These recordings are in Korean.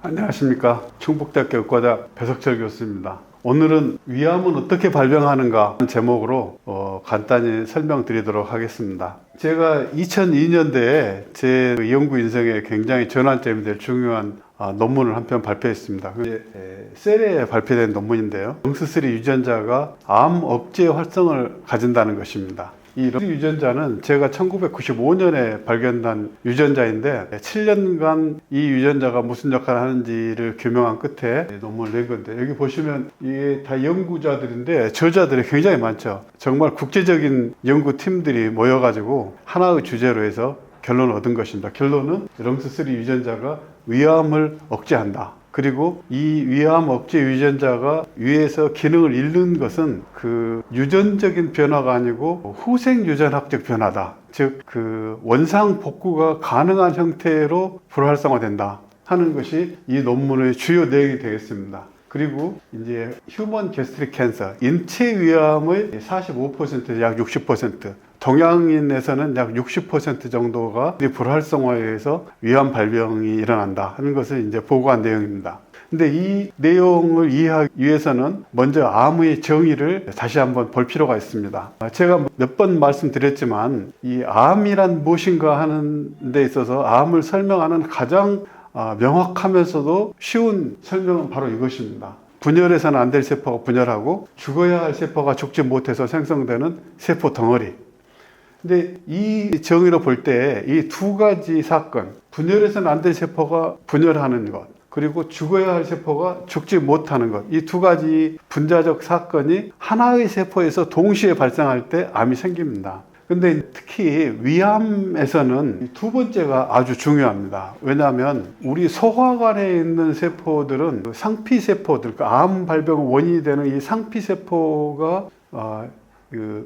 안녕하십니까. 충북대학교 의과대학 배석철 교수입니다. 오늘은 위암은 어떻게 발병하는가 제목으로 간단히 설명드리도록 하겠습니다. 제가 2002년대에 제 연구 인생에 굉장히 전환점이 될 중요한 논문을 한 편 발표했습니다. 셀에 발표된 논문인데요. 렁스3 유전자가 암 억제 활성을 가진다는 것입니다. 이 렁스 유전자는 제가 1995년에 발견한 유전자인데 7년간 이 유전자가 무슨 역할을 하는지를 규명한 끝에 논문을 낸 건데, 여기 보시면 이게 다 연구자들인데 저자들이 굉장히 많죠. 정말 국제적인 연구팀들이 모여가지고 하나의 주제로 해서 결론을 얻은 것입니다. 결론은 렁스3 유전자가 위암을 억제한다. 그리고 이 위암 억제 유전자가 위에서 기능을 잃는 것은 그 유전적인 변화가 아니고 후생 유전학적 변화다. 즉, 그 원상 복구가 가능한 형태로 불활성화된다 하는 것이 이 논문의 주요 내용이 되겠습니다. 그리고 이제 휴먼 게스트릭 캔서, 인체 위암의 45%, 약 60%, 동양인에서는 약 60% 정도가 불활성화에 의해서 위암 발병이 일어난다 하는 것을 이제 보고한 내용입니다. 근데 이 내용을 이해하기 위해서는 먼저 암의 정의를 다시 한번 볼 필요가 있습니다. 제가 몇 번 말씀드렸지만 이 암이란 무엇인가 하는 데 있어서 암을 설명하는 가장 명확하면서도 쉬운 설명은 바로 이것입니다. 분열해서는 안 될 세포가 분열하고 죽어야 할 세포가 죽지 못해서 생성되는 세포 덩어리. 근데 이 정의로 볼 때 이 두 가지 사건, 분열해서는 안 될 세포가 분열하는 것, 그리고 죽어야 할 세포가 죽지 못하는 것, 이 두 가지 분자적 사건이 하나의 세포에서 동시에 발생할 때 암이 생깁니다. 근데 특히 위암에서는 두 번째가 아주 중요합니다. 왜냐하면 우리 소화관에 있는 세포들은 상피세포들, 암 발병 원인이 되는 이 상피세포가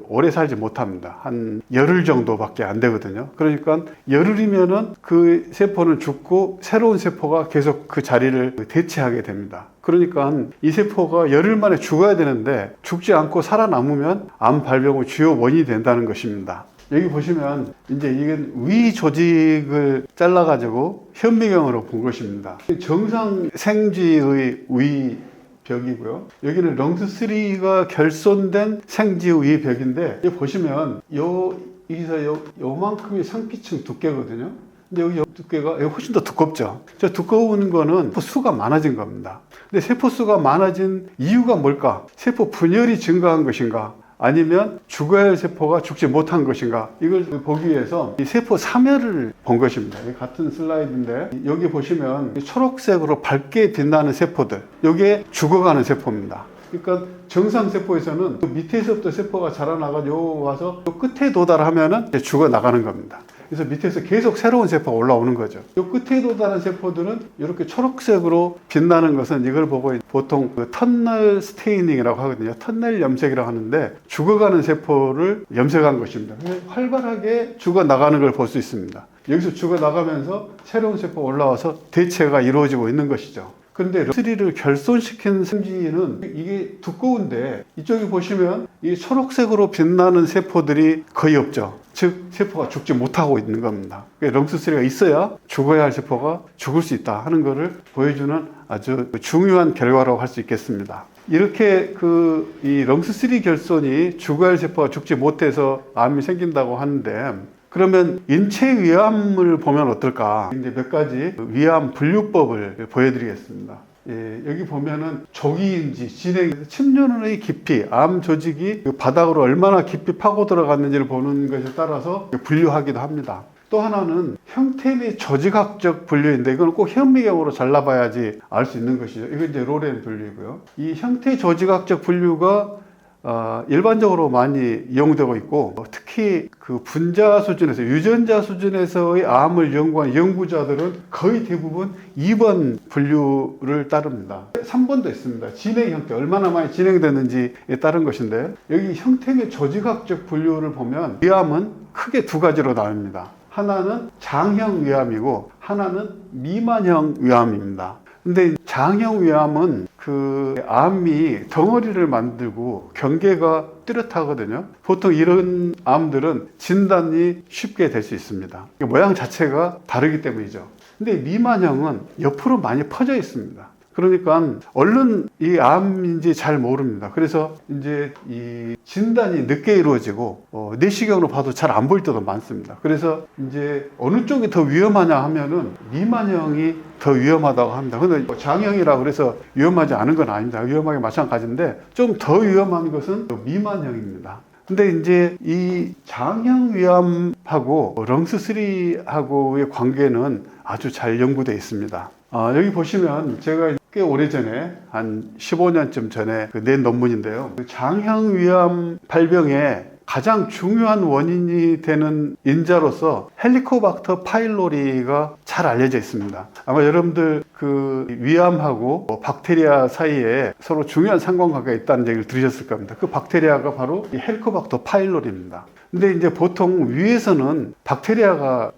오래 살지 못합니다. 한 열흘 정도밖에 안 되거든요. 그러니까 열흘이면은 그 세포는 죽고 새로운 세포가 계속 그 자리를 대체하게 됩니다. 그러니까 이 세포가 열흘 만에 죽어야 되는데 죽지 않고 살아남으면 암 발병의 주요 원인이 된다는 것입니다. 여기 보시면 이제 이건 위 조직을 잘라가지고 현미경으로 본 것입니다. 정상 생쥐의 위 벽이고요. 여기는 렁스3가 결손된 생쥐의 벽인데, 여기 보시면 여기서 요만큼이 상피층 두께거든요. 근데 여기 두께가 훨씬 더 두껍죠. 저 두꺼운 거는 세포 수가 많아진 겁니다. 근데 세포 수가 많아진 이유가 뭘까? 세포 분열이 증가한 것인가? 아니면 죽어야 할 세포가 죽지 못한 것인가? 이걸 보기 위해서 이 세포 사멸을 본 것입니다. 같은 슬라이드인데 여기 보시면 초록색으로 밝게 빛나는 세포들, 이게 죽어가는 세포입니다. 그러니까 정상 세포에서는 밑에서부터 세포가 자라나가지고 와서 끝에 도달하면은 죽어 나가는 겁니다. 그래서 밑에서 계속 새로운 세포가 올라오는 거죠. 이 끝에 도달한 세포들은 이렇게 초록색으로 빛나는 것은 이걸 보고 보통 터널 스테이닝이라고 하거든요. 터널 염색이라고 하는데 죽어가는 세포를 염색한 것입니다. 활발하게 죽어 나가는 걸 볼 수 있습니다. 여기서 죽어 나가면서 새로운 세포가 올라와서 대체가 이루어지고 있는 것이죠. 그런데 렁스3를 결손시킨 생쥐는 이게 두꺼운데 이쪽에 보시면 이 초록색으로 빛나는 세포들이 거의 없죠. 즉 세포가 죽지 못하고 있는 겁니다. 렁스3가 있어야 죽어야 할 세포가 죽을 수 있다 하는 것을 보여주는 아주 중요한 결과라고 할 수 있겠습니다. 이렇게 이 렁스3 결손이 죽어야 할 세포가 죽지 못해서 암이 생긴다고 하는데, 그러면 인체 위암을 보면 어떨까? 이제 몇 가지 위암 분류법을 보여드리겠습니다. 여기 보면은 조기인지 진행, 침륜의 깊이, 암 조직이 바닥으로 얼마나 깊이 파고 들어갔는지를 보는 것에 따라서 분류하기도 합니다. 또 하나는 형태 및 조직학적 분류인데, 이건 꼭 현미경으로 잘라봐야지 알 수 있는 것이죠. 이건 이제 로렌 분류이고요. 이 형태 조직학적 분류가 일반적으로 많이 이용되고 있고, 특히 그 분자 수준에서, 유전자 수준에서의 암을 연구한 연구자들은 거의 대부분 2번 분류를 따릅니다. 3번도 있습니다. 진행 형태, 얼마나 많이 진행됐는지에 따른 것인데, 여기 형태 및 조직학적 분류를 보면 위암은 크게 두 가지로 나뉩니다. 하나는 장형 위암이고 하나는 미만형 위암입니다. 근데 장형 위암은 그 암이 덩어리를 만들고 경계가 뚜렷하거든요. 보통 이런 암들은 진단이 쉽게 될 수 있습니다. 모양 자체가 다르기 때문이죠. 근데 미만형은 옆으로 많이 퍼져 있습니다. 그러니까 얼른 이 암인지 잘 모릅니다. 그래서 이제 이 진단이 늦게 이루어지고 내시경으로 봐도 잘 안 보일 때도 많습니다. 그래서 이제 어느 쪽이 더 위험하냐 하면은 미만형이 더 위험하다고 합니다. 근데 장형이라고 그래서 위험하지 않은 건 아닙니다. 위험하게 마찬가지인데 좀 더 위험한 것은 미만형입니다. 근데 이제 이 장형 위암하고 렁스3하고의 관계는 아주 잘 연구되어 있습니다. 여기 보시면 제가 꽤 오래전에 한 15년쯤 전에 낸 논문인데요. 장형 위암 발병의 가장 중요한 원인이 되는 인자로서 헬리코박터 파일로리가 잘 알려져 있습니다. 아마 여러분들 그 위암하고 박테리아 사이에 서로 중요한 상관관계가 있다는 얘기를 들으셨을 겁니다. 그 박테리아가 바로 이 헬리코박터 파일로리입니다. 근데 이제 보통 위에서는 박테리아가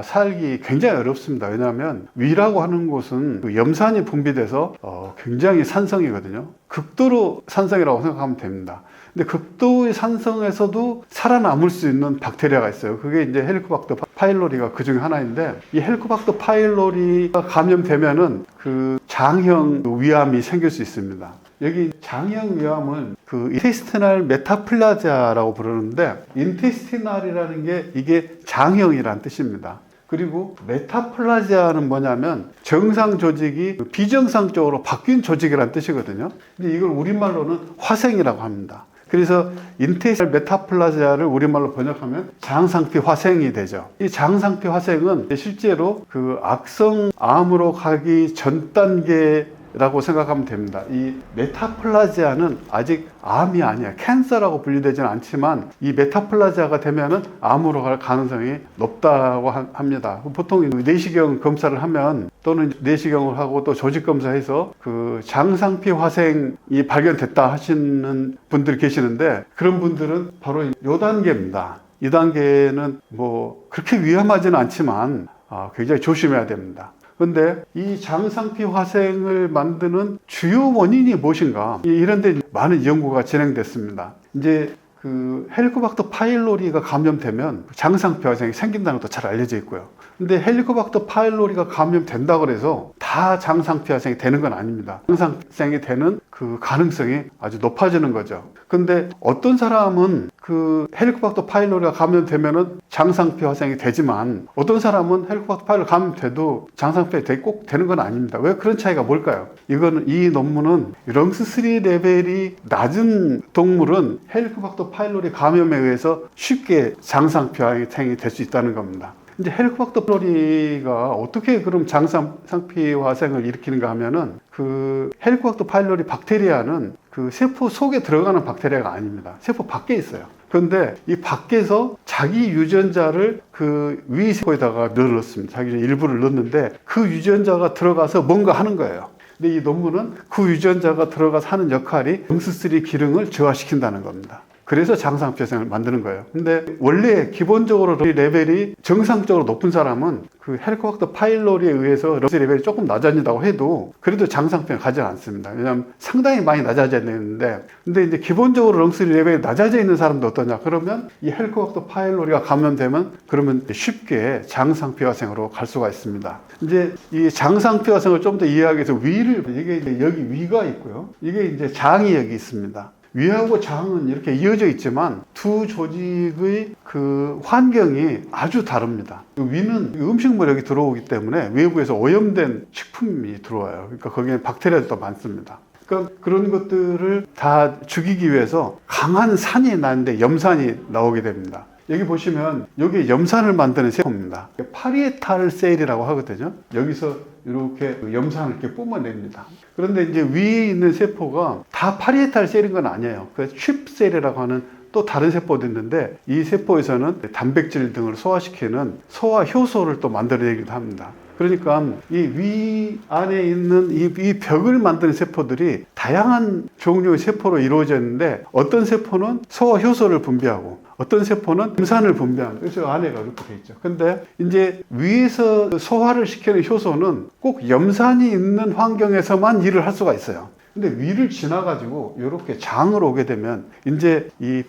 살기 굉장히 어렵습니다. 왜냐하면 위라고 하는 곳은 그 염산이 분비돼서 굉장히 산성이거든요. 극도로 산성이라고 생각하면 됩니다. 근데 극도의 산성에서도 살아남을 수 있는 박테리아가 있어요. 그게 이제 헬리코박터 파일로리가 그 중에 하나인데, 이 헬리코박터 파일로리가 감염되면은 그 장형 위암이 생길 수 있습니다. 여기 장형 위암은 그 인테스티널 메타플라자라고 부르는데, 인테스티널이라는 게 이게 장형이란 뜻입니다. 그리고 메타플라지아는 뭐냐면 정상 조직이 비정상적으로 바뀐 조직이란 뜻이거든요. 근데 이걸 우리말로는 화생이라고 합니다. 그래서 인테스티널 메타플라지아를 우리말로 번역하면 장상피 화생이 되죠. 이 장상피 화생은 실제로 그 악성암으로 가기 전 단계라고 생각하면 됩니다. 이 메타플라지아는 아직 암이 아니야. 캔서라고 분류되지는 않지만 이 메타플라지아가 되면은 암으로 갈 가능성이 높다고 합니다. 보통 내시경 검사를 하면, 또는 내시경을 하고 또 조직 검사해서 그 장상피 화생이 발견됐다 하시는 분들 계시는데, 그런 분들은 바로 이 단계입니다. 이 단계는 뭐 그렇게 위험하지는 않지만 굉장히 조심해야 됩니다. 근데 이 장상피 화생을 만드는 주요 원인이 무엇인가, 이런 데 많은 연구가 진행됐습니다. 이제 그 헬리코박터 파일로리가 감염되면 장상피 화생이 생긴다는 것도 잘 알려져 있고요. 근데 헬리코박터 파일로리가 감염된다고 해서 다 장상피 화생이 되는 건 아닙니다. 장상생이 되는 그 가능성이 아주 높아지는 거죠. 근데 어떤 사람은 그 헬리코박터 파일로리가 감염되면은 장상피 화생이 되지만, 어떤 사람은 헬리코박터 파일로리 감염돼도 장상피 화생이 꼭 되는 건 아닙니다. 왜 그런 차이가 뭘까요? 이 논문은 렁스3 레벨이 낮은 동물은 헬리코박터 파일로리 감염에 의해서 쉽게 장상피 화생이 될 수 있다는 겁니다. 이제 헬리코박터 파일로리가 어떻게 그럼 장상피 화생을 일으키는가 하면은, 그 헬리코박터 파일로리 박테리아는 그 세포 속에 들어가는 박테리아가 아닙니다. 세포 밖에 있어요. 그런데 이 밖에서 자기 유전자를 그 위 세포에다가 넣었습니다. 자기 일부를 넣었는데 그 유전자가 들어가서 뭔가 하는 거예요. 근데 이 논문은 그 유전자가 들어가서 하는 역할이 렁스3 기능을 저하시킨다는 겁니다. 그래서 장상피 화생을 만드는 거예요. 근데 원래 기본적으로 레벨이 정상적으로 높은 사람은 그 헬리코박터 파일로리에 의해서 렁스 레벨이 조금 낮아진다고 해도 그래도 장상피는 가지 않습니다. 왜냐하면 상당히 많이 낮아져 있는데, 근데 이제 기본적으로 렁스 레벨이 낮아져 있는 사람도 어떠냐? 그러면 이 헬리코박터 파일로리가 감염되면 그러면 쉽게 장상피 화생으로 갈 수가 있습니다. 이제 이 장상피 화생을 좀 더 이해하기 위해서 이게 이제 여기 위가 있고요. 이게 이제 장이 여기 있습니다. 위하고 장은 이렇게 이어져 있지만 두 조직의 그 환경이 아주 다릅니다. 위는 음식물이 여기 들어오기 때문에 외부에서 오염된 식품이 들어와요. 그러니까 거기에 박테리아도 많습니다. 그러니까 그런 것들을 다 죽이기 위해서 강한 산이 나는데 염산이 나오게 됩니다. 여기 보시면 여기 염산을 만드는 세포입니다. 파리에탈 셀이라고 하거든요. 여기서 이렇게 염산을 이렇게 뿜어냅니다. 그런데 이제 위에 있는 세포가 다 파리에탈 셀인 건 아니에요. 그 칩셀이라고 하는 또 다른 세포도 있는데, 이 세포에서는 단백질 등을 소화시키는 소화 효소를 또 만들어내기도 합니다. 그러니까 이 위 안에 있는 이 벽을 만드는 세포들이 다양한 종류의 세포로 이루어져 있는데, 어떤 세포는 소화 효소를 분비하고 어떤 세포는 염산을 분비합니다. 그래서 안에가 이렇게 돼 있죠. 근데 이제 위에서 소화를 시키는 효소는 꼭 염산이 있는 환경에서만 일을 할 수가 있어요. 근데 위를 지나가지고 이렇게 장으로 오게 되면 이제 이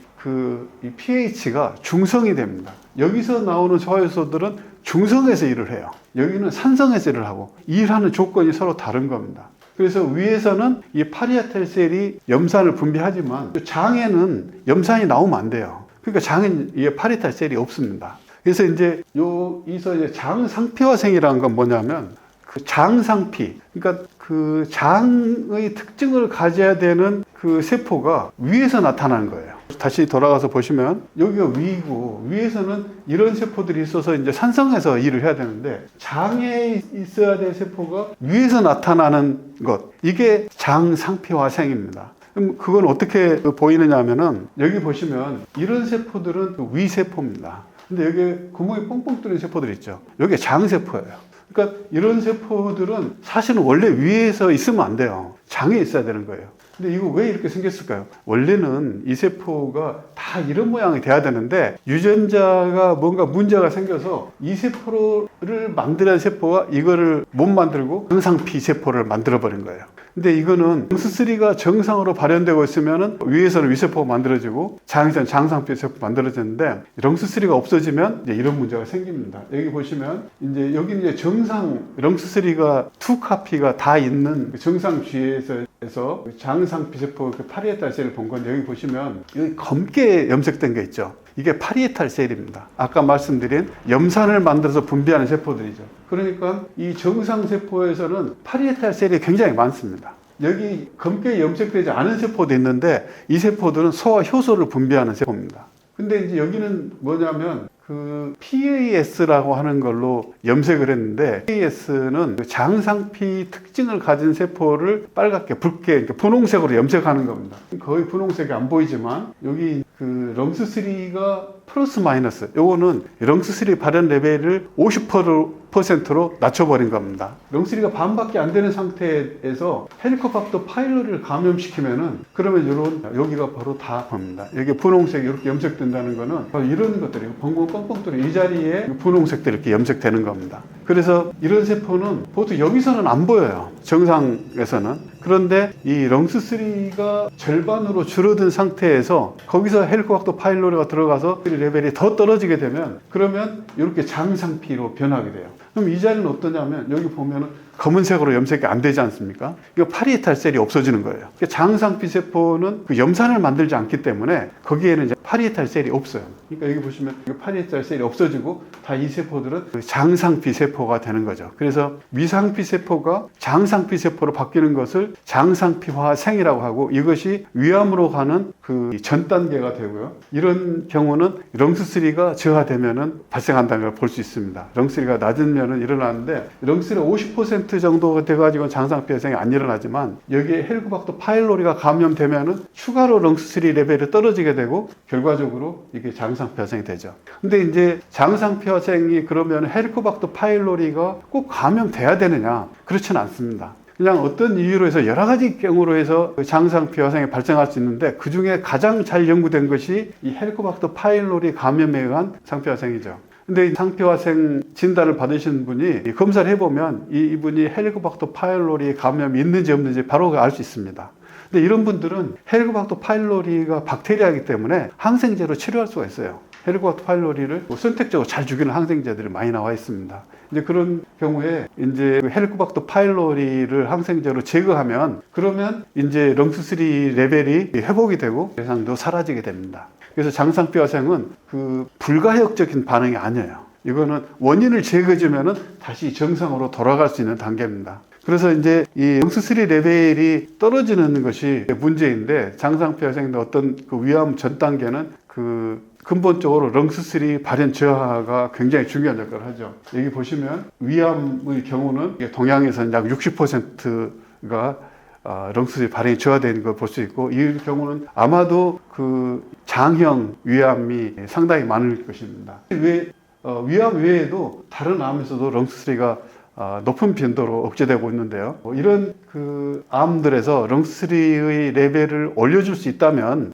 pH가 중성이 됩니다. 여기서 나오는 소화효소들은 중성에서 일을 해요. 여기는 산성에서 일을 하고 일하는 조건이 서로 다른 겁니다. 그래서 위에서는 이 파리에탈 셀이 염산을 분비하지만 장에는 염산이 나오면 안 돼요. 그러니까 장엔 이 파리에탈 셀이 없습니다. 그래서 이제 여기서 이제 장상피화생이라는 건 뭐냐면 그 장상피, 그러니까 그 장의 특징을 가져야 되는 그 세포가 위에서 나타나는 거예요. 다시 돌아가서 보시면 여기가 위이고 위에서는 이런 세포들이 있어서 이제 산성에서 일을 해야 되는데 장에 있어야 될 세포가 위에서 나타나는 것, 이게 장상피화생입니다. 그럼 그건 어떻게 보이느냐 하면은 여기 보시면 이런 세포들은 위세포입니다. 근데 여기 구멍이 뻥뻥 뚫린 세포들 있죠. 여기 장세포예요. 그러니까 이런 세포들은 사실은 원래 위에서 있으면 안 돼요. 장에 있어야 되는 거예요. 근데 이거 왜 이렇게 생겼을까요? 원래는 이 세포가 다 이런 모양이 돼야 되는데 유전자가 뭔가 문제가 생겨서 이 세포를 만들어야 세포가 이거를 못 만들고 정상피 세포를 만들어 버린 거예요. 근데 이거는 렁스3가 정상으로 발현되고 있으면 위에서는 위세포가 만들어지고 장에서는 장상피 세포가 만들어지는데 렁스3가 없어지면 이제 이런 문제가 생깁니다. 여기 보시면 이제 여기 이제 정상 렁스3가 2카피가 다 있는 정상 쥐에서 장상피 세포 그 파리에탈 셀을 본 건데 여기 보시면 여기 검게 염색된 게 있죠. 이게 파리에탈 셀입니다. 아까 말씀드린 염산을 만들어서 분비하는 세포들이죠. 그러니까 이 정상 세포에서는 파리에탈 셀이 굉장히 많습니다. 여기 검게 염색되지 않은 세포도 있는데 이 세포들은 소와 효소를 분비하는 세포입니다. 근데 이제 여기는 뭐냐면 그 PAS라고 하는 걸로 염색을 했는데 PAS는 그 장상피 특징을 가진 세포를 빨갛게 붉게 분홍색으로 염색하는 겁니다. 거의 분홍색이 안 보이지만 여기 그 렁스3가 플러스 마이너스 요거는 렁스3 발현 레벨을 50%로 낮춰버린 겁니다. 렁스3가 반밖에 안 되는 상태에서 헬리코박터 파일로리를 감염시키면은 그러면 이런 여기가 바로 다 겁니다. 여기 분홍색이 이렇게 염색된다는 거는 바로 이런 것들이 뻥뻥 뚫린 이 자리에 분홍색들이 이렇게 염색되는 겁니다. 그래서 이런 세포는 보통 여기서는 안 보여요. 정상에서는. 그런데 이 렁스3가 절반으로 줄어든 상태에서 거기서 헬리코박터 파일로리가 들어가서 레벨이 더 떨어지게 되면 그러면 이렇게 장상피로 변하게 돼요. 그럼 이 자리는 어떠냐면 여기 보면은 검은색으로 염색이 안 되지 않습니까? 이거 파리에탈 셀이 없어지는 거예요. 장상피 세포는 그 염산을 만들지 않기 때문에 거기에는 이제 파리에탈 셀이 없어요. 그러니까 여기 보시면 파리에탈 셀이 없어지고 다 이 세포들은 그 장상피 세포가 되는 거죠. 그래서 위상피 세포가 장상피 세포로 바뀌는 것을 장상피화생이라고 하고 이것이 위암으로 가는 그 전 단계가 되고요. 이런 경우는 렁스3가 저하되면은 발생한다는 걸 볼 수 있습니다. 렁스3가 낮으면은 일어나는데 렁스3가 50% 정도가 돼가지고 장상피화생이 안 일어나지만 여기에 헬리코박터 파일로리가 감염되면은 추가로 렁스3 레벨이 떨어지게 되고 결과적으로 이게 장상피화생이 되죠. 근데 이제 장상피화생이 그러면 헬리코박터 파일로리가 꼭 감염돼야 되느냐? 그렇지는 않습니다. 그냥 어떤 이유로 해서 여러 가지 경우로 해서 장상피화생이 발생할 수 있는데 그 중에 가장 잘 연구된 것이 이 헬리코박터 파일로리 감염에 의한 상피화생이죠. 근데 이 상피화생 진단을 받으신 분이 검사를 해보면 이분이 헬리코박터 파일로리 감염이 있는지 없는지 바로 알 수 있습니다. 근데 이런 분들은 헬리코박터 파일로리가 박테리아이기 때문에 항생제로 치료할 수가 있어요. 헬리코박터 파일로리를 선택적으로 잘 죽이는 항생제들이 많이 나와 있습니다. 이제 그런 경우에 이제 헬리코박터 파일로리를 항생제로 제거하면 그러면 이제 렁스3 레벨이 회복이 되고 대상도 사라지게 됩니다. 그래서 장상피화생은 그 불가역적인 반응이 아니에요. 이거는 원인을 제거해주면은 다시 정상으로 돌아갈 수 있는 단계입니다. 그래서 이제 이 렁스3 레벨이 떨어지는 것이 문제인데 장상피화생의 어떤 그 위암 전 단계는 그 근본적으로 렁스3 발현 저하가 굉장히 중요한 역할을 하죠. 여기 보시면 위암의 경우는 동양에서는 약 60%가 렁스3 발현이 저하되는 걸 볼 수 있고 이 경우는 아마도 그 장형 위암이 상당히 많을 것입니다. 위암 외에도 다른 암에서도 렁스3가 높은 빈도로 억제되고 있는데요. 이런 그 암들에서 렁스3의 레벨을 올려줄 수 있다면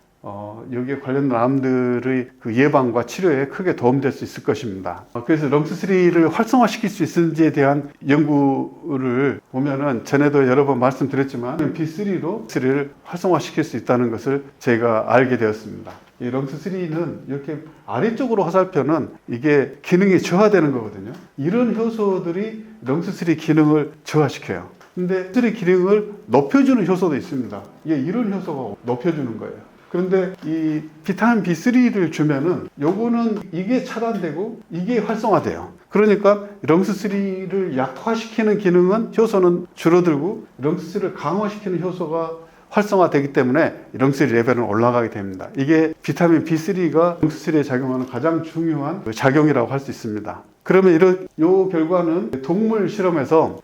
여기에 관련된 암들의 그 예방과 치료에 크게 도움될 수 있을 것입니다. 그래서 럼스3를 활성화시킬 수 있는지에 대한 연구를 보면은 전에도 여러 번 말씀드렸지만 B3로 럼스3를 활성화시킬 수 있다는 것을 제가 알게 되었습니다. 이 럼스3는 이렇게 아래쪽으로 화살표는 이게 기능이 저하되는 거거든요. 이런 효소들이 럼스3 기능을 저하시켜요. 근데 럼스3 기능을 높여주는 효소도 있습니다. 이런 효소가 높여주는 거예요. 그런데 이 비타민 B3를 주면은 요거는 이게 차단되고 이게 활성화돼요. 그러니까 럼스3를 약화시키는 기능은 효소는 줄어들고 럼스3를 강화시키는 효소가 활성화되기 때문에 럼스3 레벨은 올라가게 됩니다. 이게 비타민 B3가 럼스3에 작용하는 가장 중요한 작용이라고 할 수 있습니다. 그러면 요 결과는 동물 실험에서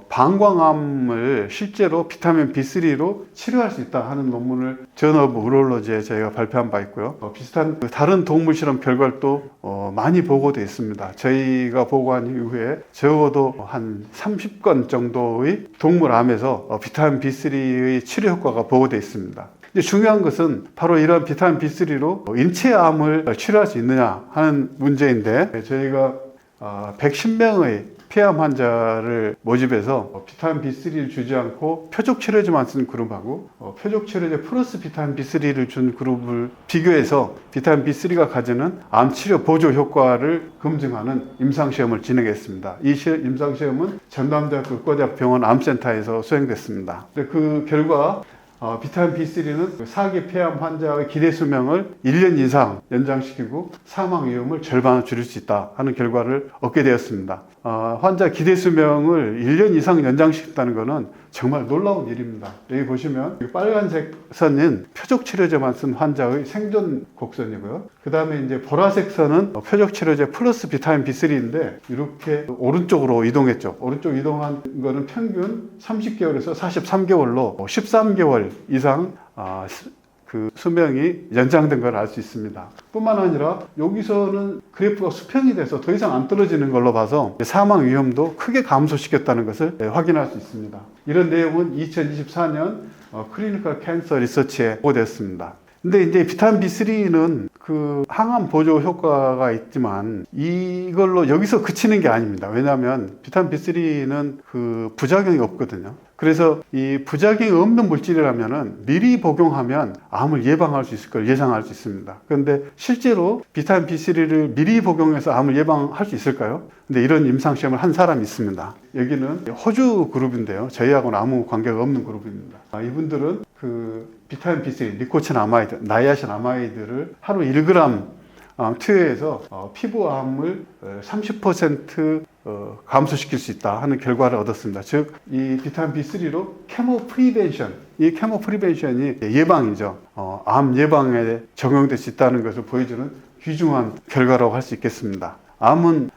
방광암을 실제로 비타민 B3로 치료할 수 있다 하는 논문을 저널 오브 우롤로지에 저희가 발표한 바 있고요. 비슷한 다른 동물 실험 결과를 또 많이 보고되어 있습니다. 저희가 보고한 이후에 적어도 한 30건 정도의 동물암에서 비타민 B3의 치료 효과가 보고되어 있습니다. 중요한 것은 바로 이런 비타민 B3로 인체암을 치료할 수 있느냐 하는 문제인데, 저희가 110명의 폐암 환자를 모집해서 비타민 B3를 주지 않고 표적 치료제만 쓴 그룹하고 표적 치료제 플러스 비타민 B3를 준 그룹을 비교해서 비타민 B3가 가지는 암 치료 보조 효과를 검증하는 임상시험을 진행했습니다. 이 임상시험은 전남대학교 의과대학병원 암센터에서 수행됐습니다. 그 결과 비타민 B3는 4기 폐암 환자의 기대 수명을 1년 이상 연장시키고 사망 위험을 절반을 줄일 수 있다 하는 결과를 얻게 되었습니다. 환자 기대 수명을 1년 이상 연장시켰다는 것은 정말 놀라운 일입니다. 여기 보시면 빨간색 선은 표적 치료제만 쓴 환자의 생존 곡선이고요. 그 다음에 이제 보라색 선은 표적 치료제 플러스 비타민 B3인데 이렇게 오른쪽으로 이동했죠. 오른쪽 이동한 거는 평균 30개월에서 43개월로 13개월 이상 그 수명이 연장된 걸 알 수 있습니다. 뿐만 아니라 여기서는 그래프가 수평이 돼서 더 이상 안 떨어지는 걸로 봐서 사망 위험도 크게 감소시켰다는 것을 확인할 수 있습니다. 이런 내용은 2024년 클리니컬 캔서 리서치에 보고되었습니다. 근데 이제 비타민 B3는 그 항암 보조 효과가 있지만 이걸로 여기서 그치는 게 아닙니다. 왜냐하면 비타민 B3는 그 부작용이 없거든요. 그래서 이 부작용이 없는 물질이라면은 미리 복용하면 암을 예방할 수 있을 걸 예상할 수 있습니다. 그런데 실제로 비타민 B3를 미리 복용해서 암을 예방할 수 있을까요? 근데 이런 임상시험을 한 사람이 있습니다. 여기는 호주 그룹인데요. 저희하고는 아무 관계가 없는 그룹입니다. 이분들은 그 비타민 B3, 니코틴 아마이드, 나이아신 아마이드를 하루 1g 투여해서 피부암을 30% 감소시킬 수 있다 하는 결과를 얻었습니다. 즉, 이 비타민 B3로 케모 프리벤션, 이 케모 프리벤션이 예방이죠. 암 예방에 적용될 수 있다는 것을 보여주는 귀중한 결과라고 할 수 있겠습니다. 암은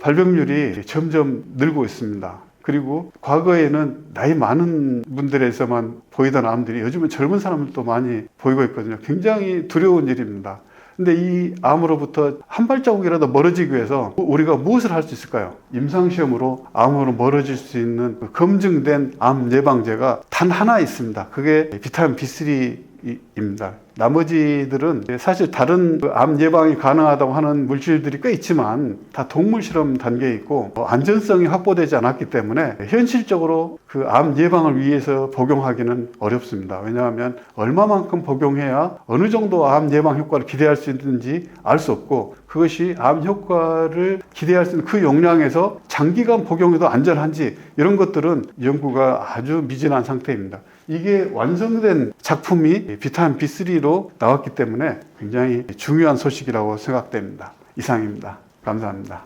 발병률이 점점 늘고 있습니다. 그리고 과거에는 나이 많은 분들에서만 보이던 암들이 요즘은 젊은 사람들도 많이 보이고 있거든요. 굉장히 두려운 일입니다. 근데 이 암으로부터 한 발자국이라도 멀어지기 위해서 우리가 무엇을 할 수 있을까요? 임상시험으로 암으로 멀어질 수 있는 검증된 암 예방제가 단 하나 있습니다. 그게 비타민 B3입니다. 나머지들은 사실 다른 암 예방이 가능하다고 하는 물질들이 꽤 있지만 다 동물 실험 단계에 있고 안전성이 확보되지 않았기 때문에 현실적으로 그 암 예방을 위해서 복용하기는 어렵습니다. 왜냐하면 얼마만큼 복용해야 어느 정도 암 예방 효과를 기대할 수 있는지 알 수 없고, 그것이 암 효과를 기대할 수 있는 그 용량에서 장기간 복용해도 안전한지 이런 것들은 연구가 아주 미진한 상태입니다. 이게 완성된 작품이 비타민 B3로 나왔기 때문에 굉장히 중요한 소식이라고 생각됩니다. 이상입니다. 감사합니다.